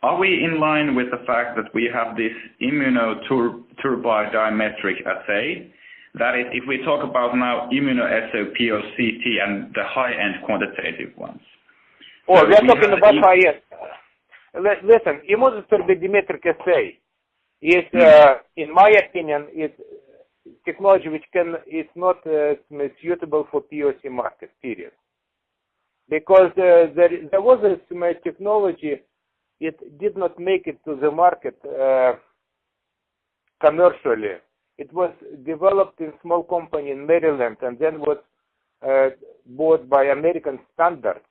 are we in line with the fact that we have this immunoturbidiometric assay? That is, if we talk about now immuno-SOP or CT and the high-end quantitative ones. Oh, we are talking about high-end. Listen, immunoturbidimetric assay is, in my opinion, is technology which is not suitable for POC market, period. Because there was a technology, it did not make it to the market commercially. It was developed in small company in Maryland and then was bought by American Standards,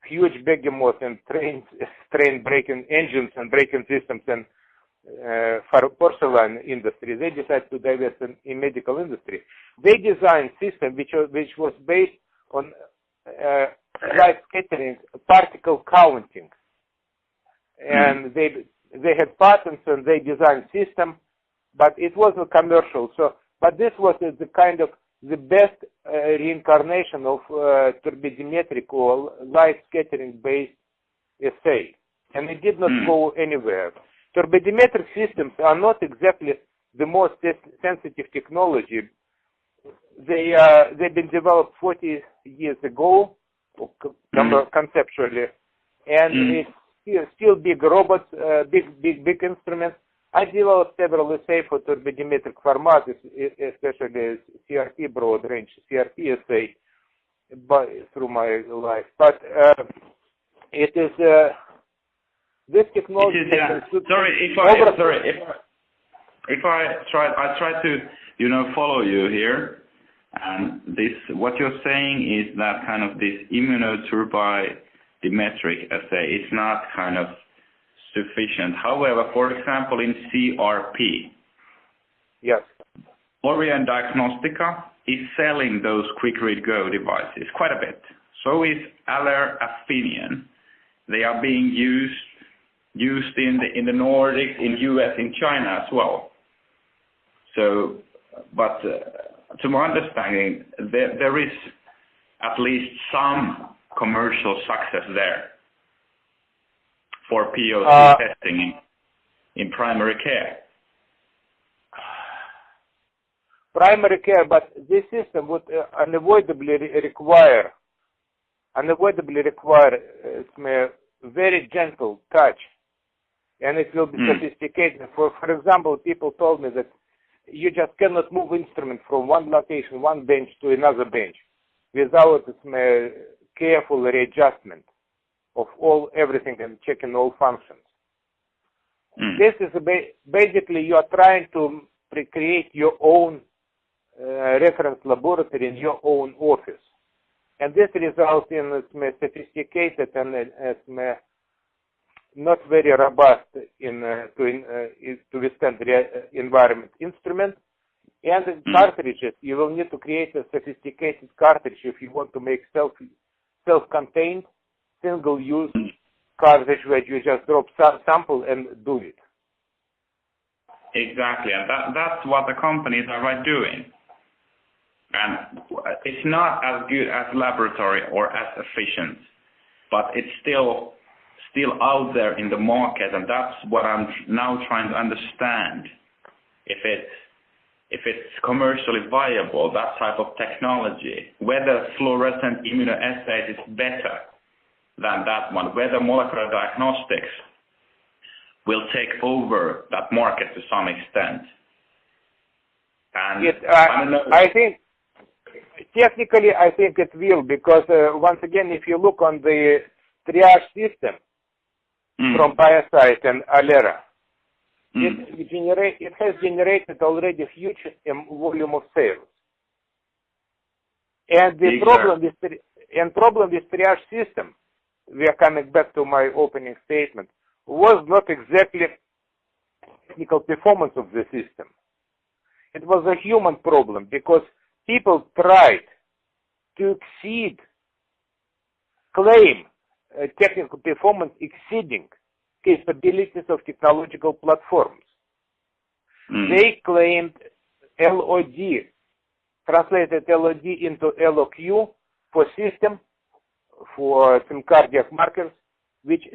huge behemoth in train braking engines and braking systems and for porcelain industry. They decided to divest in medical industry. They designed system which was based on light scattering, particle counting, and they had patents and they designed system, but it wasn't commercial. So, but this was the kind of the best reincarnation of turbidimetric or light scattering based assay, and it did not go anywhere. Turbidimetric systems are not exactly the most sensitive technology. They've been developed 40 years ago, conceptually, and it's still big robots, big instruments. I developed several assays for turbidimetric format, especially CRT broad range CRT assay, through my life. But it is this technology. If I try to follow you here, and what you're saying is that kind of this immunoturbidimetric assay is not kind of sufficient. However, for example, in CRP, yes, Orion Diagnostica is selling those quick read go devices quite a bit. So is Aller Affinion. They are being used in the Nordics, in US, in China as well. So, but to my understanding, there is at least some commercial success there for POC testing in primary care. Primary care, but this system would unavoidably require very gentle touch, and it will be sophisticated. For example, people told me that you just cannot move instrument from one location, one bench to another bench, without careful readjustment of everything and checking all functions. This is basically you are trying to create your own reference laboratory in your own office, and this results in a sophisticated and not very robust to withstand environment instrument. And cartridges, you will need to create a sophisticated cartridge if you want to make self-contained, single-use cartridge where you just drop sample and do it. Exactly, and that's what the companies are doing. And it's not as good as laboratory or as efficient, but it's still out there in the market, and that's what I'm now trying to understand. If it's commercially viable, that type of technology, whether fluorescent immunoassays is better than that one, whether molecular diagnostics will take over that market to some extent. And yes, I think technically I think it will, because once again, if you look on the triage system from Biosite and Alera, it has generated already a huge volume of sales. And the problem with triage system, we are coming back to my opening statement, was not exactly technical performance of the system. It was a human problem, because people tried to claim technical performance exceeding capabilities of technological platforms. They claimed LOD, translated LOD into LOQ for system, for some cardiac markers, which